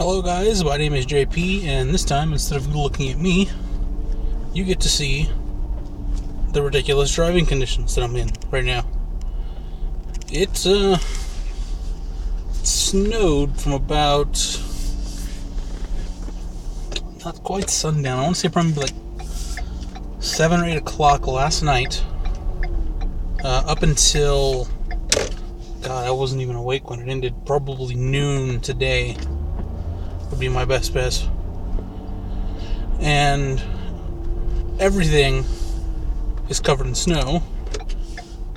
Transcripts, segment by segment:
Hello guys, my name is JP, and this time, instead of looking at me, you get to see the ridiculous driving conditions that I'm in right now. It snowed from about, not quite sundown, I want to say probably like 7 or 8 o'clock last night, up until, God, I wasn't even awake when it ended, probably noon today would be my best guess. And everything is covered in snow,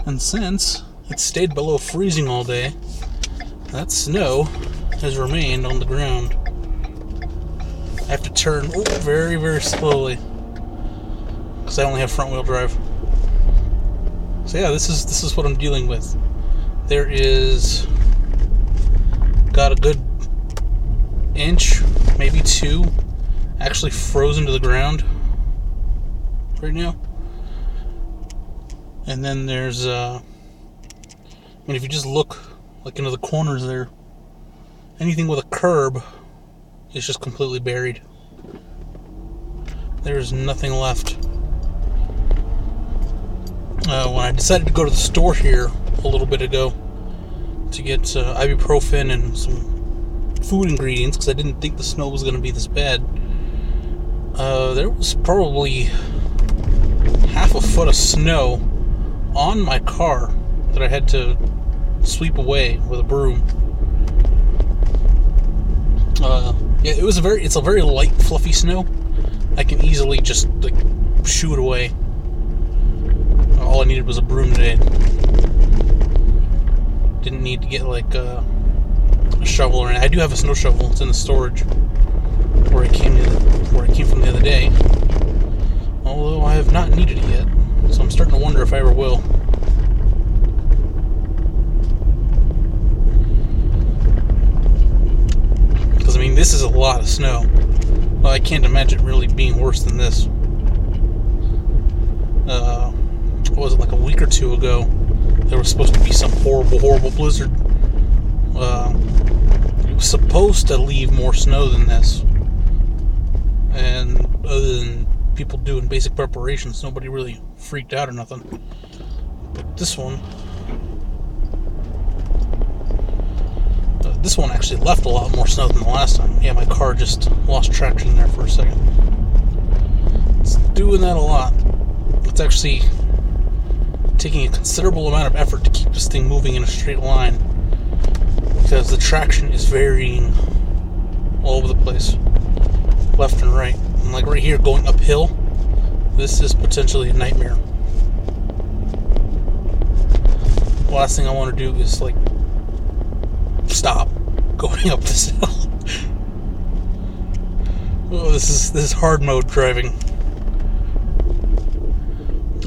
and since it stayed below freezing all day, that snow has remained on the ground. I have to turn very, very slowly because I only have front wheel drive. So yeah, this is what I'm dealing with. There is got a good inch, maybe 2, actually frozen to the ground right now. And then there's if you just look like into the corners there, anything with a curb is just completely buried. There's nothing left. When I decided to go to the store here a little bit ago to get ibuprofen and some food ingredients, because I didn't think the snow was going to be this bad, there was probably half a foot of snow on my car that I had to sweep away with a broom. It's a very light, fluffy snow. I can easily just shoo it away. All I needed was a broom today. Didn't need to get a shovel or anything. I do have a snow shovel. It's in the storage where it came from the other day. Although I have not needed it yet, so I'm starting to wonder if I ever will. Because this is a lot of snow. Well, I can't imagine it really being worse than this. What was it, like a week or two ago? There was supposed to be some horrible blizzard. It was supposed to leave more snow than this. And other than people doing basic preparations, nobody really freaked out or nothing. But this one actually left a lot more snow than the last time. Yeah, my car just lost traction there for a second. It's doing that a lot. It's actually taking a considerable amount of effort to keep this thing moving in a straight line, because the traction is varying all over the place, left and right. And like right here, going uphill, this is potentially a nightmare. The last thing I want to do is stop going up this hill. Oh, this is hard mode driving.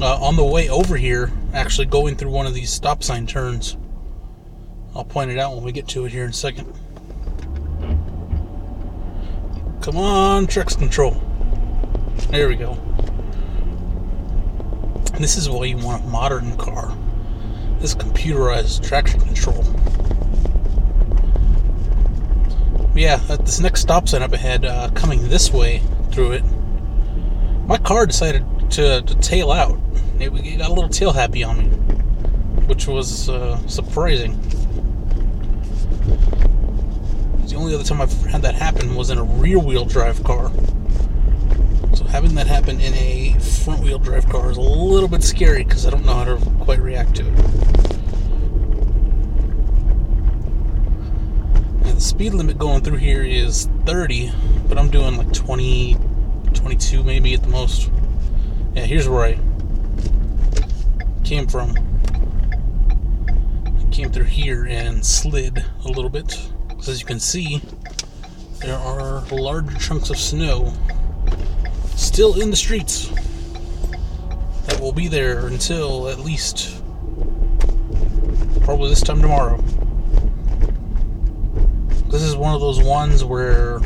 On the way over here, actually going through one of these stop sign turns. I'll point it out when we get to it here in a second. Come on, traction control. There we go. This is why you want a modern car. This computerized traction control. Yeah, at this next stop sign up ahead, coming this way through it, my car decided to tail out. It got a little tail happy on me, which was surprising. The only other time I've had that happen was in a rear-wheel drive car. So having that happen in a front-wheel drive car is a little bit scary, because I don't know how to quite react to it. And the speed limit going through here is 30, but I'm doing like 20, 22 maybe at the most. Yeah, here's where I came from. I came through here and slid a little bit. As you can see, there are large chunks of snow still in the streets that will be there until at least probably this time tomorrow. This is one of those ones where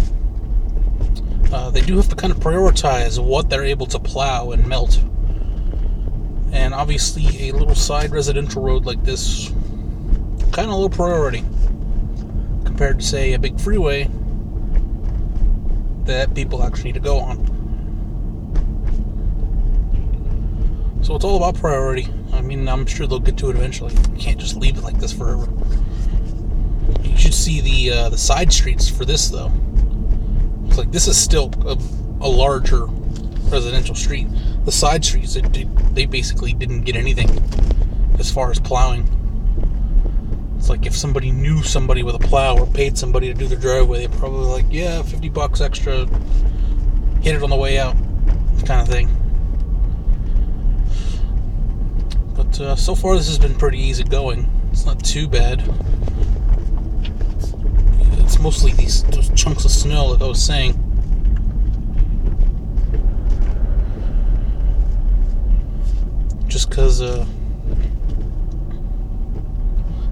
they do have to kind of prioritize what they're able to plow and melt. And obviously a little side residential road like this, kind of low priority compared to, say, a big freeway that people actually need to go on. So it's all about priority. I mean, I'm sure they'll get to it eventually. You can't just leave it like this forever. You should see the side streets for this, though. It's like, this is still a larger residential street. The side streets, they basically didn't get anything as far as plowing. It's like if somebody knew somebody with a plow or paid somebody to do their driveway, they'd probably like, yeah, $50 extra, hit it on the way out, kind of thing. But so far this has been pretty easy going. It's not too bad. It's mostly those chunks of snow, like I was saying. Just because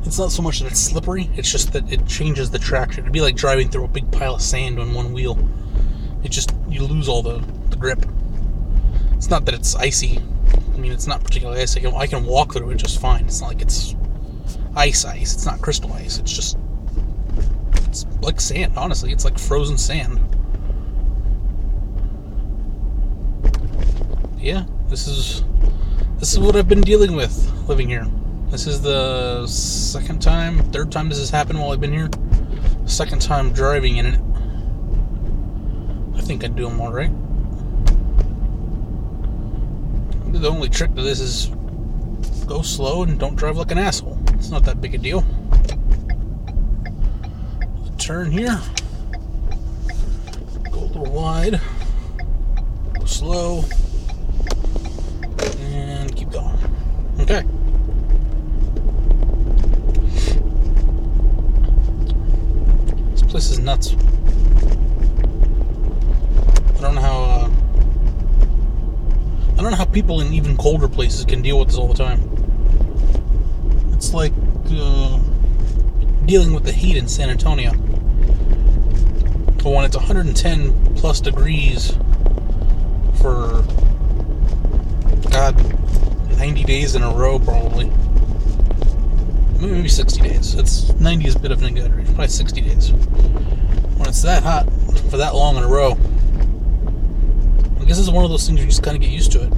it's not so much that it's slippery, it's just that it changes the traction. It'd be like driving through a big pile of sand on one wheel. You lose all the grip. It's not that it's icy. I mean, it's not particularly icy. I can walk through it just fine. It's not like it's ice. It's not crystal ice. It's like sand, honestly. It's like frozen sand. Yeah, this is what I've been dealing with living here. This is the third time this has happened while I've been here. Second time driving in it. I think I'd do them all right. The only trick to this is go slow and don't drive like an asshole. It's not that big a deal. Turn here. Go a little wide. Go slow. And keep going. Okay. This place is nuts. I don't know how people in even colder places can deal with this all the time. It's like dealing with the heat in San Antonio. But when it's 110 plus degrees for 90 days in a row, probably. Maybe 60 days. 90 is a bit of an exaggeration. Probably 60 days. When it's that hot for that long in a row, I guess it's one of those things you just kind of get used to it.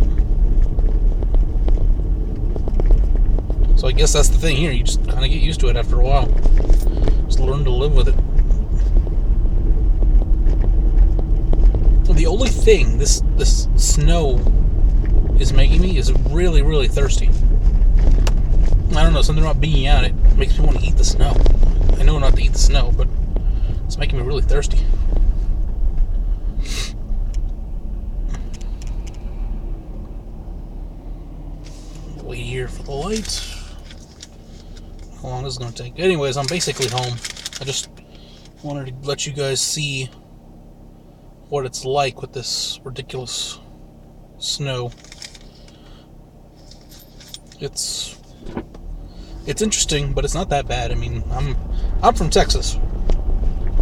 So I guess that's the thing here. You just kind of get used to it after a while. Just learn to live with it. The only thing this snow is making me is really, really thirsty. I don't know, something about being out, it makes me want to eat the snow. I know not to eat the snow, but it's making me really thirsty. Wait here for the lights. How long is this going to take? Anyways, I'm basically home. I just wanted to let you guys see what it's like with this ridiculous snow. It's interesting, but it's not that bad. I mean, I'm from Texas.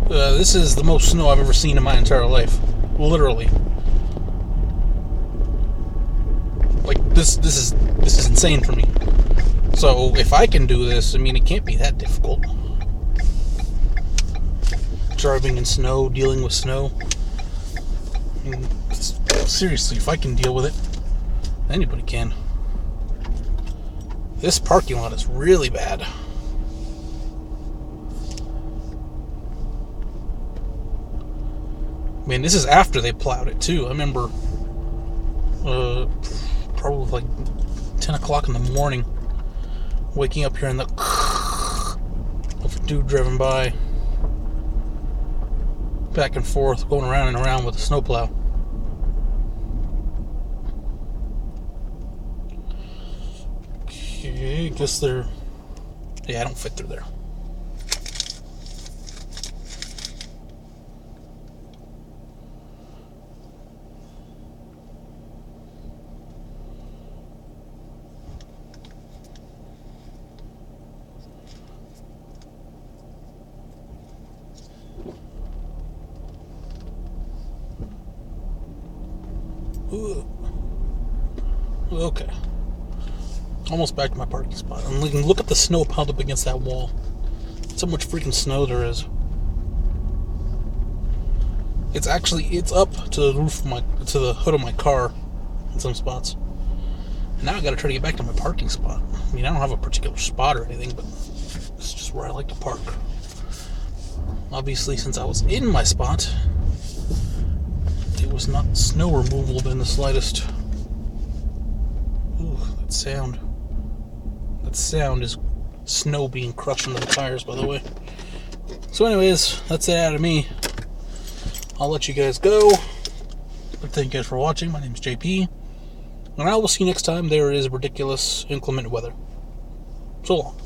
This is the most snow I've ever seen in my entire life, literally. Like this is insane for me. So if I can do this, I mean, it can't be that difficult. Driving in snow, dealing with snow. I mean, seriously, if I can deal with it, anybody can. This parking lot is really bad. Man, this is after they plowed it too. I remember probably like 10 o'clock in the morning, waking up hearing the of a dude driving by, back and forth, going around and around with a snowplow. Okay, I guess I don't fit through there. Okay. Almost back to my parking spot. And look at the snow piled up against that wall. That's how much freaking snow there is. It's up to the roof of to the hood of my car in some spots. And now I gotta try to get back to my parking spot. I mean, I don't have a particular spot or anything, but it's just where I like to park. Obviously, since I was in my spot, it was not snow removal in the slightest. Ooh, that sound. That sound is snow being crushed into the tires, by the way. So anyways, that's it out of me. I'll let you guys go. But thank you guys for watching. My name's JP. And I will see you next time there is ridiculous inclement weather. So long.